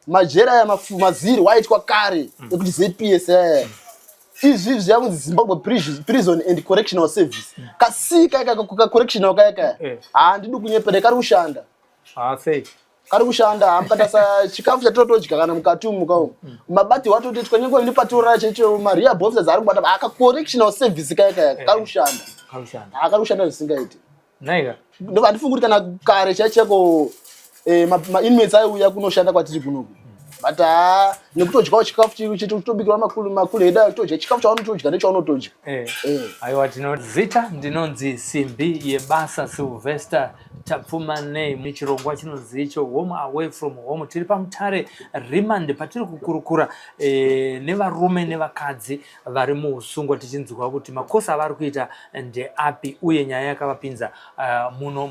majera ya maziri waitwa kare ekuti ZPS izvi zvakunzi Zimbabwe Prison and Correctional Service kasika ka correctional kaka handidi kunyepera kari kushanda kari kushanda hamukatasa chikafu chatotodya kana mukati muka mabati watotitwa nyengo ndi patora checho Maria Bofsa ari kubata aka correctional service kaka kari kushanda zvisingaiti naiga ndo andifunga kuti kana kare chacheko ma inmates aiuya kunoshanda kwatiri kuno but nekutodyawo chikafu chitobikirwa makulu eda kutodya chikafu chaunotodya nechaunotodya aiwa tinozita ndinonzi simbi yebasa Silvester tapfuma nei muchirongwa chinonzi icho home away from home tiri pamutare remand patiri kukurukura nevarume nevakadzi vari muusungwa tichinzwa kuti makosa avari kuita ndeapi uye nyaya yakavapinza muno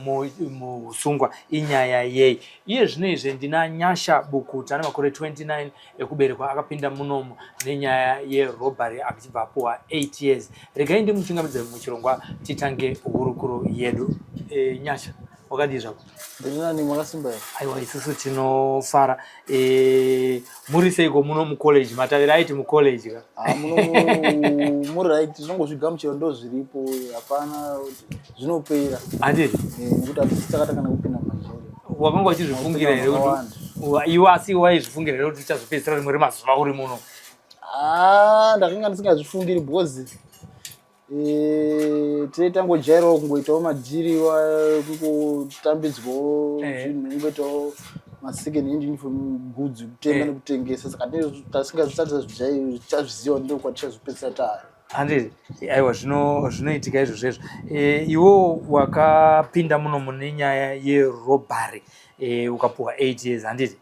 muusungwa inyaya yei. Iye zvino izvi ndina Nyasha Bukuta ane makore 29 ekuberekwa akapinda munomu nenyaya yerobhari achibva apuwa 8 years. Regai ndimuchingamidze muchirongwa titange hurukuro yedu. Nyasha wakadi zvako ndinani mwakasimba here? Aiwa isusu tinofara. Muri seiko muno mucollege matavira aiti mucollege ka muno muri right zvongozvigamuchiro ndo zviripo hapana zvinopera handiri nekuti hatisakata kana kupinda majeri. Wakanga uchizvifungira here kuti iwe asi waizvifungira here kuti uchazopedzisira rimwe remazuva uri muno? Ndakanga ndisingazvifungiri because tangojairawo kungoitawo madhiri kutambidzwawo zvinhu kungoitawo ma-second hand uniform goods kutenga nekutengesa saka tasingazviziva ndo kwatichazopedzisira tari handiri. Aiwa zvinoitika izvozvo iwo wakapinda muno mune nyaya yerobhari ukapuwa 8 years handiti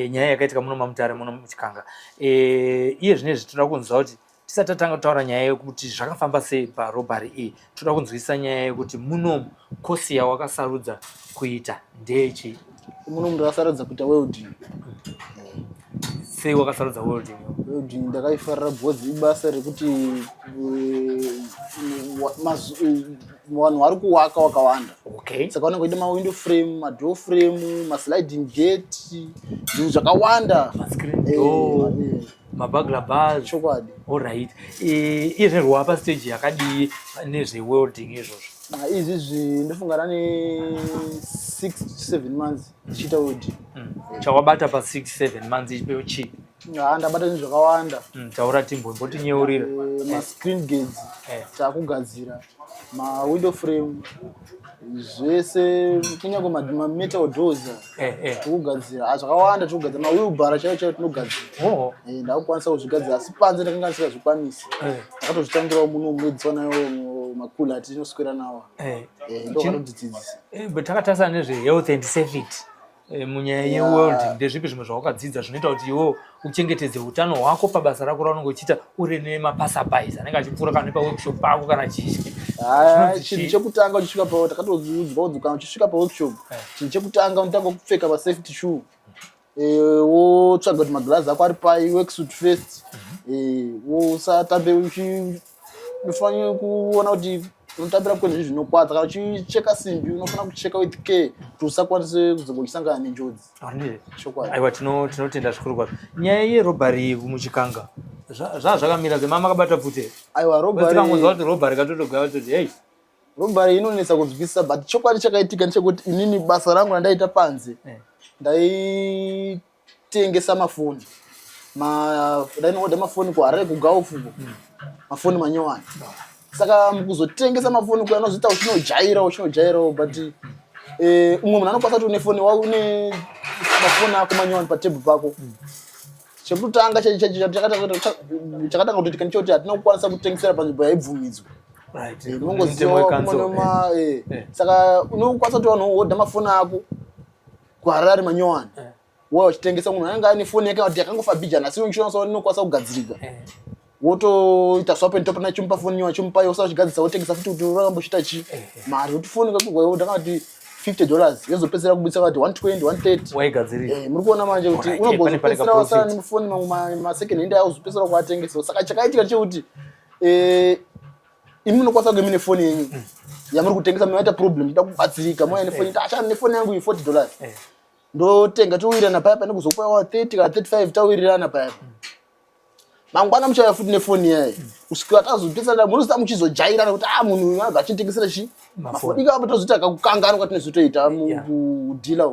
nyaya yakaitika muno mamutare muno muchikanga. Iye zvinezvi toda kunzwa kuti tisati tatanga kutaura nyaya yekuti zvakafamba sei parobhari iyi toda kunzwisa nyaya yekuti muno kosi yawakasarudza kuita ndechi? Muno munhu akasarudza kuita welding. Sei wakasarudza welding? Welding ndakaifarira because ibasa rekuti vanhu vari kuwaka wakawanda. Saka vanenge vaida mawindow frame, madoor frame, masliding gate, zvinhu zvakawanda, mabagla bars. Chokwadi. Alright. Iye zvinhu apa stage yakadii nezvewelding izvozvo? Izvi ndofungana ne 6 to 7 months ndichiita welding. Chawabata pa 6-7 months ichipewo chi? Ndabata zvinhu zvakawanda. Taura timbonyeurira. Ma-screen gates taakugadzira, ma-window frame, zvese kunyange ma-metal doors tikugadzira. Zvakawanda tikugadzira, ma-wheelbarrow chaiwo tinogadzira. Ndakukwanisa kuzvigadzira asi panze ndakanga ndisingazvikwanisi. Ndakatozvitangirawo muno mwedzi wanayo makula atinoswera nawo. Ndokwatodzidzisa. But takatarisa nezve-health and safety munyaya yewelding ndezvipi zvimwe zvawakadzidza zvinoita kuti iwo uchengetedze utano hwako pabasa rako raunenge uchiita uri nemapasapais anenge achipfuura kana paworkshop pako kana chichi? Chinhu chekutanga uchisvika takatodzwa kana uchisvika paworkshop chinhu chekutanga unotanga kupfeka masafety shoe wotsvaga kuti maglazi ako ari pai, worksuit first, usatambe unofanira kuona kuti unotambira kuenda zvinokwadza. Kana uchicheka simbi unofanira kucheka with care kuti usakwanise kuzongochisangana nenjodzi. Aiwa tinotenda zvikuru kwazvo. Nyaya yerobhari muchikanga zvakamira sei? Mama akabata bvute? Aiwa robhari kuti robhari katotogara kuti hey robhari inonetsa kunzwisisa but chokwadi chakaitika ndechekuti inini basa rangu randaita panze ndaitengesa mafoni. Ndainoda mafoni kuHarare kuGaufu, mafoni manyowani. Saka mukuzotengesa mafoni kuya unozviita uchinojairawo but umwe munhu anokwanisa kuti une foni une mafoni ako manyowani patebhuru pako. Chekutanga chakatanga kutoitika ndechekuti hatina kukwanisa kutengesera panzvimbo yaibvumidzwa. Saka unokwanisa kuti vanhu vohodha mafoni ako kuHarare manyowani wauya uchitengesa. Munhu anenge ane foni yake kuti yakangofabhijana asi inokwanisa kugadzirika. Wotoita swap and top nachimupa foni yacho chimupa yose uchigadzisa wotengesa futi kuti urambochita chi mari kuti foni kakugwa ndakati $50 yozopedzera kubudisa kuti 120 130 waigadzirira. Muri kuona manje kuti unogozopedzera wasana nemufoni ma second hand yawo uzopedzera kuatengesa. Saka chakaitika chekuti imi munokwanisa kunge mine foni yenyu yamuri kutengesa munoita problem ida kubatsirika moya nefoni achana nefoni yangu $40 ndotenga towirirana paya nekuzokupa 30 kana 35 tawirirana paya mangwana muchaya futi nefoni yaye kusvika tazopesana munosita muchizojairana kuti munhu uyu abva achitengesera chi mafoni ikapo tozoti akakukangana kwatinozotoita mukudhila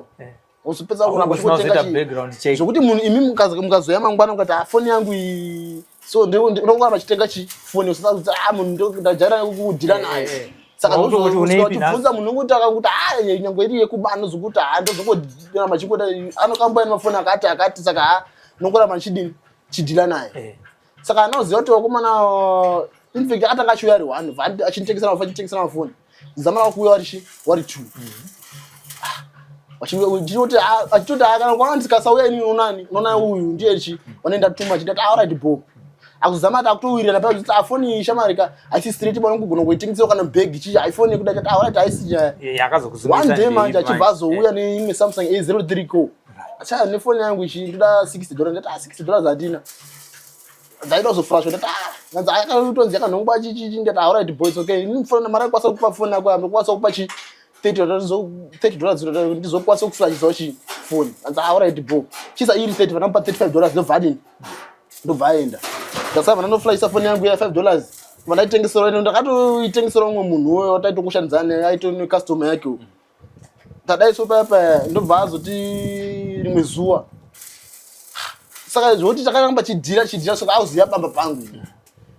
uzopedza kuramba chikotenga zvokuti munhu imi mukazoya mangwana mukati foni yangu iyi so ndongora vachitenga chifoni usada kuti munhu ndajairana kudhila naye saka ndozobvunza munhu unoti akakuti nyange iri yekubana zokuti ndozongodhila chikoda anokamboya nemafoni akati saka nongora machidini chidhila naye saka anoziva kuti wakomana infact akatanga achiuya ari 1 achitengesera mafoni zamana kuuya wari 2 achitoti kana kwana ndikasauya ini unona uyu ndiye chi wanoenda tuma chiti alright bo akuzama ati akutowirirana paya kuti foni shamarika aisi straight bwana kugona kuitengesera kana bag chi iPhone yekuda chati alright aisi yakazokuzumisa one day manje achibva azouya neimwe Samsung A03 Go acha nefoni yangu ichi ndoda $60 ndati $60 hadina ndaida zofrasha ndati nganza akatonzi yakanhongwa chichi ndati alright boys okay ndifona mara kwasa kupa foni yako ambe kwasa kupa chi $30 ndizokwanisa kuflashisawo chifoni nganza alright bo chisa iri 30 vanamupa $35 ndovhadini ndobvaenda ndasava ndinoflashisa foni yangu ya $5 vandaitengesera ndakatoitengesera umwe munhu uyo taitokushandidzana aito necustomer yake tadai so paya ndobva azoti rimwe zuva saka zvoti chakaramba chidhira soka auziya bamba pangu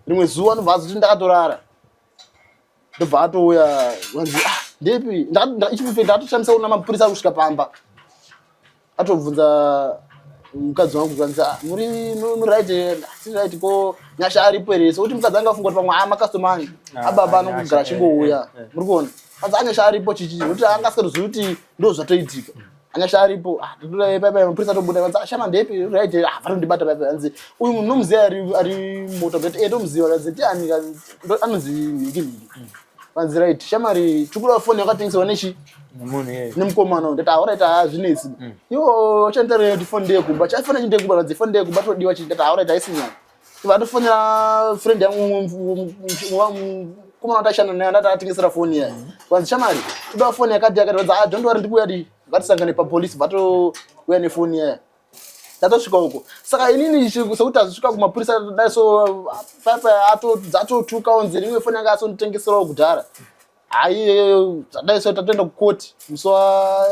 rimwe zuva ndobva azoti ndakatorara ndobva atouya wanzi ndepi ndakatoshandisa una mapurisa kusvika pamba atobvunza mukadzi wangu kwanza muri right ko nyasha aripo ere sokuti mukadzi angafunga kuti pamwe makastoma angu ababa anongogara chingouya muri kuona kwanza anyasha aripo chichi kuti angasikatozivi kuti ndo zvatoitika anyasha aripo paipai mapurisa tobuda kwanza shama ndepi right varondibata paipai anzi uyu munhu nomuziva ari mota kuti ndomuziva kanzi tiani anonzi nhingihningi kwanzi right shamari tikuda foni yakatengeserwa nechi nemukomana ndati alright zvinetsi iwo chantarira kuti foni ndeyegumba chafana chindegumba kanzi foni ndeyegumba todiwa chii ndati alright aisinyana vatofonera friend yangu mukomana watashanda naye ndati atengesera foni yaye kwanzi shamari toda foni yakati kanzi don't worry ndikuuya di ngatisangane papolisi vatouya nefoni yaye tatosvika uko saka inini sekuti azosvika kumapurisa dai so papa dzatotuka onzi rimwe foni yanga asonditengeserawo kudhara dai so tatoenda kukoti musi wa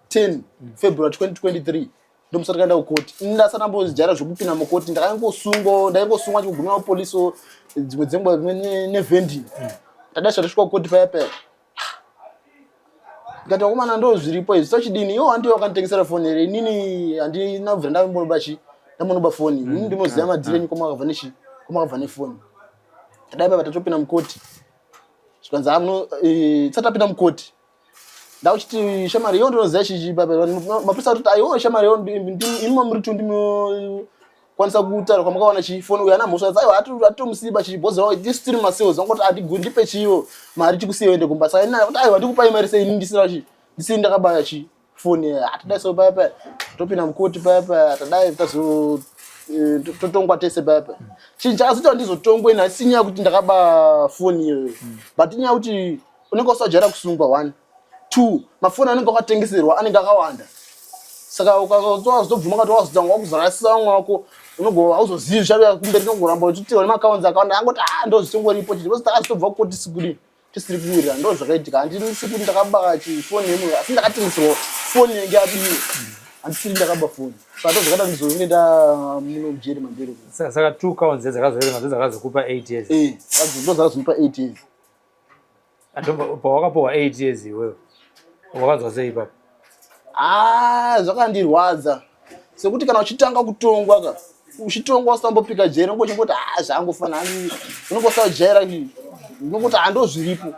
10 February 2023 ndomusi takaenda kukoti ndasana mbozijara zvokupinda mukoti ndaingosungwa chikugumira mapolisi dzimwe dzenguva nevhending tadai so tasvika kukoti paya ngati wakomana ndo zviripo izvi sochidini iwo handiwo wakanditengesera foni here inini handina kubvira ndambonoba foni ini ndinoziva madhireni komakabva nefoni tadai papa tatopinda mukoti zvikanzi tsatapinda mukoti ndauchiti shamari iyo ndinoziva chichi mapurisa atoti aiwo shamari iyo inima muri tu ndinokwanisa kutaura kwamakawana chifoni uyu ana mhosva aiwa atitomusiba chichibhozera isu tiri masales vangoti ndipe chiyo mari chikusiya ende kumba saka ina kuti aiwa ndikupai mari sei ndisiri ndakabaya chifoni atadai so paya topinda mukoti paya tadai totongwa tese paya chinhu chakazoita ndizotongwe nhasi inyaya kuti ndakaba foni iyoyo but inyaya kuti unenge usajara kusungwa 1 2 mafoni anenge akatengeserwa anenge akawanda saka ukazotobvuma kati wazotanga wakuzarasisa vamwe wako unogova hauzozivi zvaruya kumberi nongoramba uchitewa nemakaunzi akawanda angoti ndozvitongoripo chiti vose takazotobva kukoti sikudi tisiri kuwirira ndo zvakaitika handisi kuti ndakabaka chifoni yemwe asi ndakatengeserwa foni yenge yadiwe handisiri ndakaba foni saka ndozvakada ndizonenda muno mujeri mamberi saka 2 accounts dzakazoverenga dzakazokupa 8 years ndo dzakazomupa 8 years pawakapuwa 8 years iwewe wakazwa sei ipapo zvakandirwadza sekuti kana uchitanga kutongwa uchitongwa usambopika jeri ungochingoti zvangofana unenge usajaira unongoti handozviripo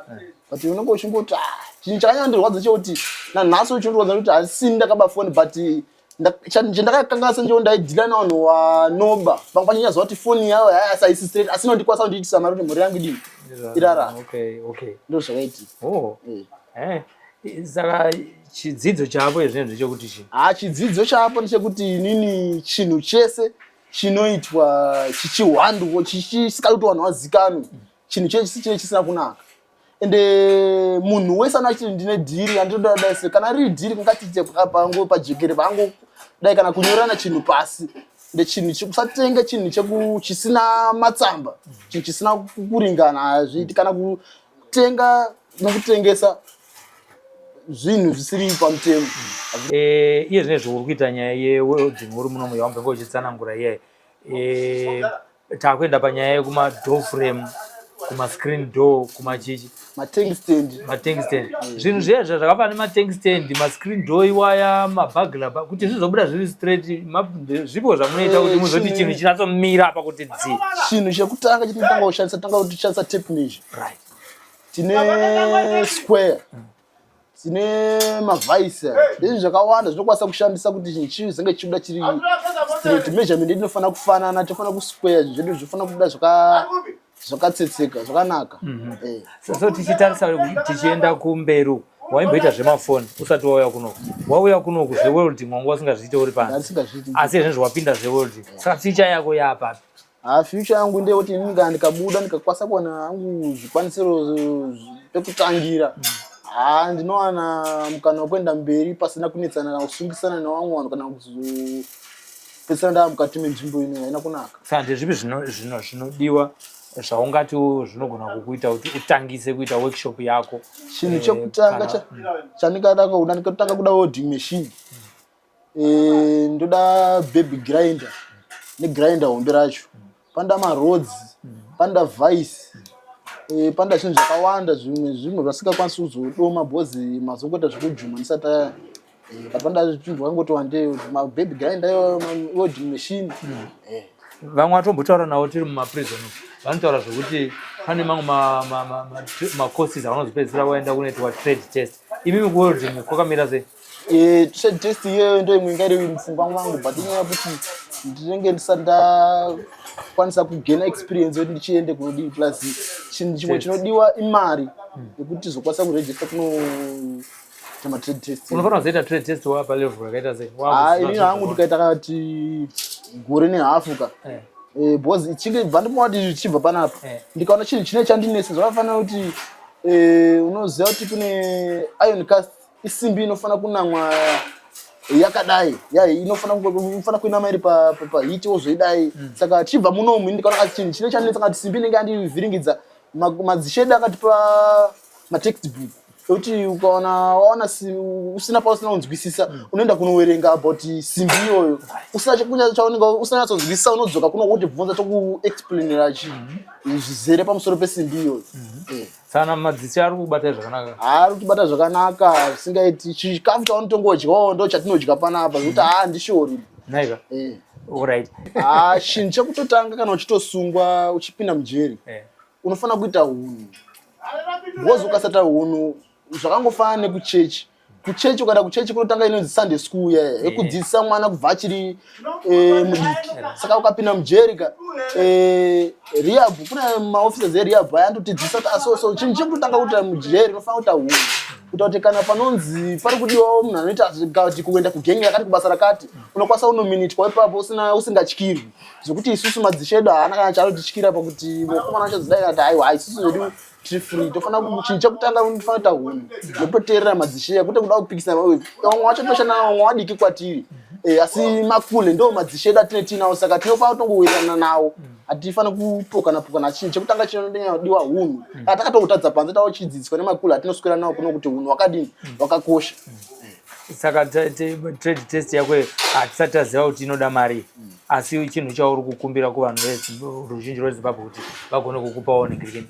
but unenge uchingoti chinhu chakanyandirwadza chekuti nanhasi uchindirwadza kuti hasini ndakaba foni but chandakakanganisa njewo ndaidhila navanhu vanoba pamwe pachinyaziva kuti foni yavo haisi straight asi nondikwanisa kundiitisa mari kuti mhuri yangu idini irara ndo zvakaitika saka chidzidzo chapo izvino ndechekuti chii chidzidzo chapo ndechekuti inini chinhu chese chinoitwa chichihwandwa chisikati kuti vanhu vazikanwe chinhu chese chisina kunaka ende munhu wese anachiti ndine dhiri andoda daise kana riri dhiri kungati pango pajekere pango dai kana kunyorana chinhu pasi ende chinhu chikusatenga chinhu chisina matsamba chinhu chisina kuringana azviti kana kutenga nokutengesa zvinhu zvisiri pamutemo. Iye zvine zvauri kuita nyaya yewelding uri munomu yaunge uchitsanangura iye takuenda panyaya yekuma-door frame, kuma-screen door, kumachichi matank stand zvinhu zvezvo zvakafanana nematank stand, ma-screen door iwaya, mabhagla kuti zvizobuda zviri straight zvipo zvamunoita kuti muzoti chinhu chinatsomira apa kuti dzi. Chinhu chekutanga chatinotanga kushandisa tanga tichishandisa tape measure. Tine square tine mavhaisa ndezvi zvakawanda zvinokwanisa kushandisa kuti chinhu chizenge chibuda chiri straight. Measurement inofanira kufanana, tofanira kusquare zvedu zvofanira kubuda zvakatsetseka zvakanaka. So tichitarisa tichienda kumberi waimboita zvemafoni usati wauya kunoku, wauya kunoku zvewelding wanga usingazviite uri pansi asi izvezvi wapinda zvewelding, saka future yako yapapi? Future yangu ndeyekuti ndikabuda ndikakwanisa kuwana hangu zvikwanisiro pekutangira ndinowana mukana wekuenda mberi pasina kunetsana kana kusungisana nevamwe vanhu kana kuzopedzisira ndava mukati menzvimbo ino haina kunaka. Saka ndezvipi zvinodiwa zvaungati zvinogona kukuita kuti utangise kuita workshop yako? Chinhu chekutanga chandingada kuona ndikatanga kuda welding machine. Ndoda baby grinder negrinder hombe racho, panda marods, panda vice, panda zvinhu zvakawanda zvimwe zvasingakwanisi kuzodoma bhozi mazongoita zvekujuma ndisati panda zvinhu zvakangoti ndei mababy grinder welding machine. Vamwe vatombotaura navo tiri mumaprison vanotaura zvokuti pane mamwe macourses avanozopedzisira waenda kunoitwa trade test. Imimi kuwelding kwakamira sei? Trade test iyoyo ndo imwe ingairi mupfungwa mwangu, but inyaya yekuti ndinenge ndisati ndakwanisa kugena experience yekuti ndichiende kunodii, plus chinhu chimwe chinodiwa imari yekuti zokwanisa kuregister kunoita matrade test. Unofanira kuzoita trade test wapa level yakaita sei? Inini hangu ndikaita kati gore nehafu ka bhozi ichinge bva ndimoti zvichibva panapa ndikaona chinhu chine chandinesa zvakafanira kuti unoziva kuti kune iron cast isimbi inofanira kunamwa yakadai inofanira kuinama iri pahiti wozoidai. Saka chibva munomu ndikaona kuti chinhu chine chandinesa kuti simbi inenge yandivhiringidza madzishedi akati pamatextbook ekuti waona usina pausina kunzwisisa unoenda kunowerenga about simbi iyoyo usina chaunonzwisisa unodzoka kuno kuti bvunza tokuexplainira zvizere pamusoro pesimbi iyoyo. Sana madziso ari kubata zvakanaka, ari kubata zvakanaka zvisingaiti chikafu chaanotongodyawo ndo chatinodya panapa zvekuti ndishori naika. Alright. Chinhu chekutotanga kana uchitosungwa uchipinda mujeri unofanira kuita hunhu, because ukasata hunhu zvakangofanana nekuchechi. Kuchechi ukaenda kuchechi kunotanga inonzi Sunday school yekudzidzisa mwana kubva achiri mudiki. Saka ukapinda mujerika rehab, kuna maofficers erehab ayandotidzidzisa kuti chinhu chekutanga kuita mujeri unofanira kuita hunhu kuita kuti kana panonzi pari kudiwawo munhu anoita kuti kuenda kugengi yakati kubasa rakati unokwanisa kunominitwa ipapo usingatyirwi, zvokuti isusu madzishedu haana kana chaanotityira pakuti mukomana achazodai ati haiwa isusu zvedu tiri free. Tofanira chinhu chekutanga unofanira kuita hunhu nekutoteerera madzisheya kwete kuda kupikisana vamwe wachatoshana vamwe wadiki kwatiri asi makule ndo madzishedu atine tinawo, saka tinofanira kutongowirirana nawo. Hatifanira kupokana chinhu chekutanga chinodiwa hunhu. Kana takatotadza panze tachidzidziswa nemakule atinoswera nawo kuno kuti hunhu wakadini wakakosha. Saka trade test yako hatisati taziva kuti inoda mari, asi chinhu chauri kukumbira kuvanhu veruzhinji rweZimbabwe kuti vagone kukupawo negirikeni.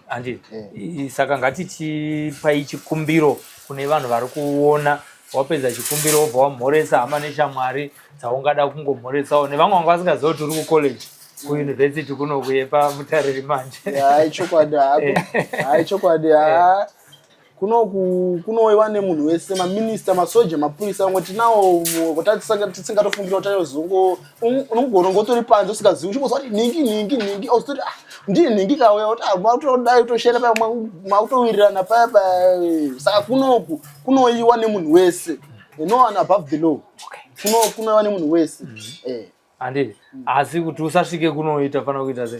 Handiti? Saka ngatichipai chikumbiro kune vanhu vari kuona wapedza chikumbiro wobva wamhoresa hama neshamwari dzaungada kungomhoresawo nevamwe vanga vasingaziva kuti uri kucollege kuyunivhesiti kunokuyepa mutariri manje. Chokwadi kunoiwa nemunhu wese, maminista, masoja, mapurisa, vamwe tinawo tisingatofungira kuti ayozongo unongotori panze usingazivi uchingozva kuti ningi ozoti ndii ningi kauya kuti mautodai utoshera paya mautowirirana paya. Saka kunoiwa nemunhu wese, no one above the law. Kunoiwa nemunhu wese. Andidi. Asi kuti usasvike kunoita fana kuita sei?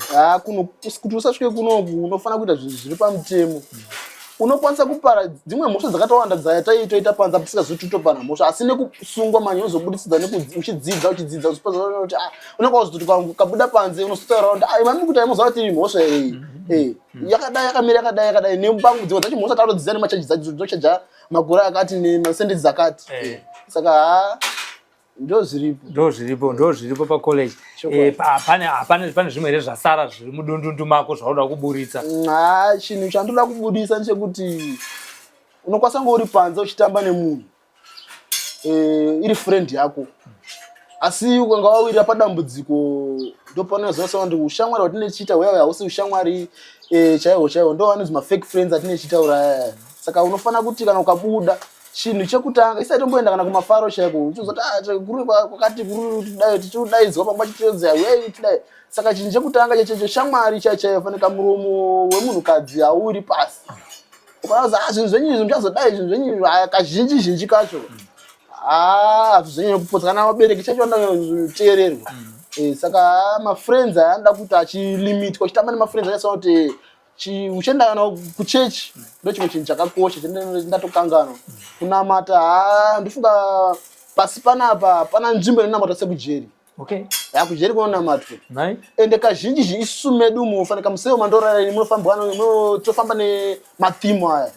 Kuti usasvike kunoku unofana kuita zviri pamutemo. Unokwanisa kupara dzimwe mhosva dzakatawanda dzataitoita panza tisingazotopana mhosva asi nekusungwa manyozo buditsidza uchidzidza usipazona kuti unenge wazoti kabuda panze unosotaura kuti mami kuti aimoziva kuti mhosva yakadai yakadai nembangu dzimwe dzacho mhosva tarodziza nemachaji dzacho dzochaja magora akati nemasendedzi akati saka ndo zviripo pacollege. Pane zvimwe here zvasara zviri mudundundu mako zvaunoda kuburitsa? Chinhu chandoda kubudisa ndechekuti unokwanisa kunge uri panze uchitamba nemunhu iri friend yako asi ukanga wawirira padambudziko ndopanozosa kuti ushamwari hwatinochiita hweya hausi ushamwari chaiwo ndo vanonzi mafake friends atinochitaura. Saka unofana kuti kana ukabuda chinhu chekutanga isati tomboenda kana kumafaro chaiko uchizoti guru kwakati guru tichidaidzwa pamba chitodzea weyi tidai. Saka chinhu chekutanga checho shamwari chaiyo fanika muromo wemunhukadzi auri pasi ukauza zvinhu zvenyu izvi muchazodai zvinhu zvenyu kazhinji kacho hazvizonyanya kupotsa kana vabereki chacho vanoteererwa. Saka mafriends anoda kuti achilimitwa uchitamba nemafriends akaisa kuti uchienda kana kuchechi ndo chimwe chinhu chakakosha chendatokangana kunamata. Ndofunga pasi panapa pana nzvimbo inonamata sekujeri. Kujeri kunonamatwa ende kazhinji isu medu munofanika museo mandorara munotofamba nemathimu aya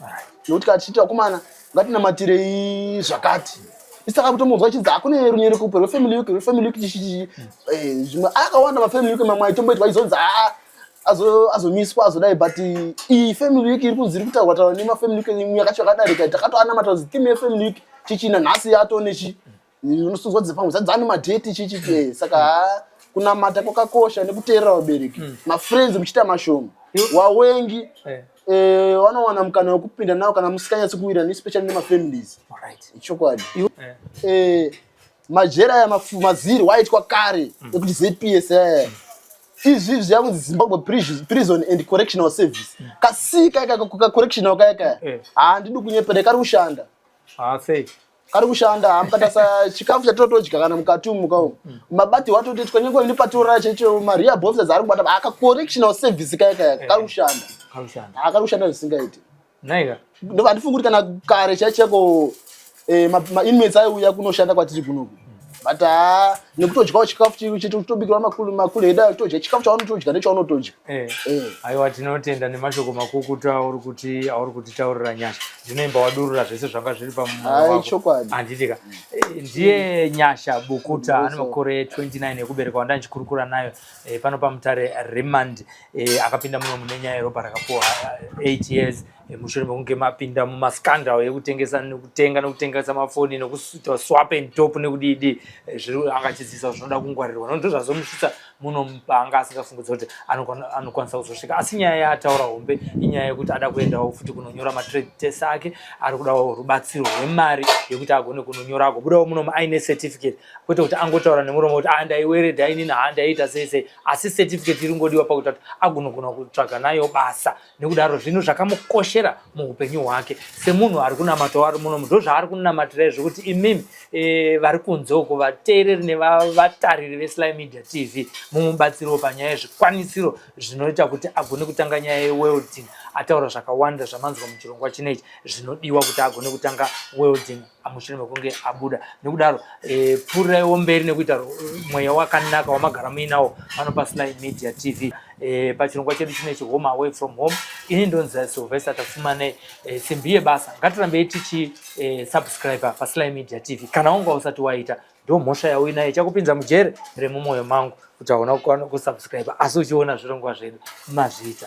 nokuti kachiti akomana ngatinamatire zvakati isaka kutomunzwa chidza akune runyere kupe rwefamily wiki chichi zvimwe akawanda mafamily wiki mamwe aitomboitwa izonzi azomiswa azodai but iyi family wiki iri kunzi iri kutaurwa nemafamily wiki yakacho yakadarika takatoanamata kuti timu yefamily wiki chichina nhasi yatonechi unosuzwa dzepamwe dzadzane madheti chichi. Saka kunamata kwakakosha nekuteerera vabereki. Mafriends muchita mashoma wawengi wanowana mukana wekupinda nawo kana musikanyatsi kuwirana especially nemafamilies. Ichokwadi majera aya maziri waitwa kare ekuti ZPS izvi zvakunzi Zimbabwe Prison and Correctional Service kasika correctional kaya handidi kunyepera kari kushanda kari kushanda amukatasa chikafu chatotodya kana mukati mukawo mabati watoti twanyengo ini patora checho maria officers ari kubata aka correctional service kaya kari kushanda kari kushanda zvisingaiti naiga ndo vandifunga kuti kana kare chacheko inmates aiuya kunoshanda kwatiri kunoku but nekutodyawo chikafu chitobikirwa makulu eda kutodya chikafu chaunotodya nechaunotodya. Aiwa tinotenda nemashoko makukutu auri kutitaurira nyasha ndinoimba wadurura zvese zvanga zviri pamoyo wako. Handitika ndiye Nyasha Bukuta ane makore 29 ekubereka wanda ndichikurukura nayo pano pamutare remand akapinda muno mune nyaya yeropa rakapuwa 8 years mushure mekunge mapinda mumaskandal ekutengesa nekutengesa mafoni nekuita swap and top nekudidi zviri angachidzisa zvinoda kungwarirwa ndo zvazomusvitsa muno anga asingafungudza kuti anokwanisa kuzosvika. Asi nyaya yataura hombe inyaya yekuti ada kuendawo futi kunonyora matrade test ake ari kudawo rubatsiro rwemari yekuti agone kunonyora agobudawo muno aine certificate kwete kuti angotaura nemuromo kuti ndaiweredha inini handaiita sei asi certificate iri ngodiwa pakuti agonogona kutsvaga nayo basa. Nekudaro zvinhu zvakamukoshera muupenyu hwake semunhu ari kunamata ari muno ndo zvaari kunamatira zvekuti imimi vari kunzoko vateereri nevatariri veSly Media TV mumubatsiro panyaya yezvikwanisiro zvinoita kuti agone kutanga nyaya yewelding. Ataura zvakawanda zvamanzwa muchirongwa chinechi zvinodiwa kuti agone kutanga welding mushure mekunge abuda. Nekudaro pfuriraiwo mberi nekuita mweya wakanaka wamagara muinawo pano paSly Media TV pachirongwa chedu chinechi home away from home. Ini ndonzi Silvester tafumanei simbi yebasa ngatirambei tichi subscriber paSly Media TV kana wanga usati waita ndo mhosva yauinayo chakupinza mujere remumwoyo mangu kuti hauna kusubscriber asi uchiona zvirongwa zvedu mazviita.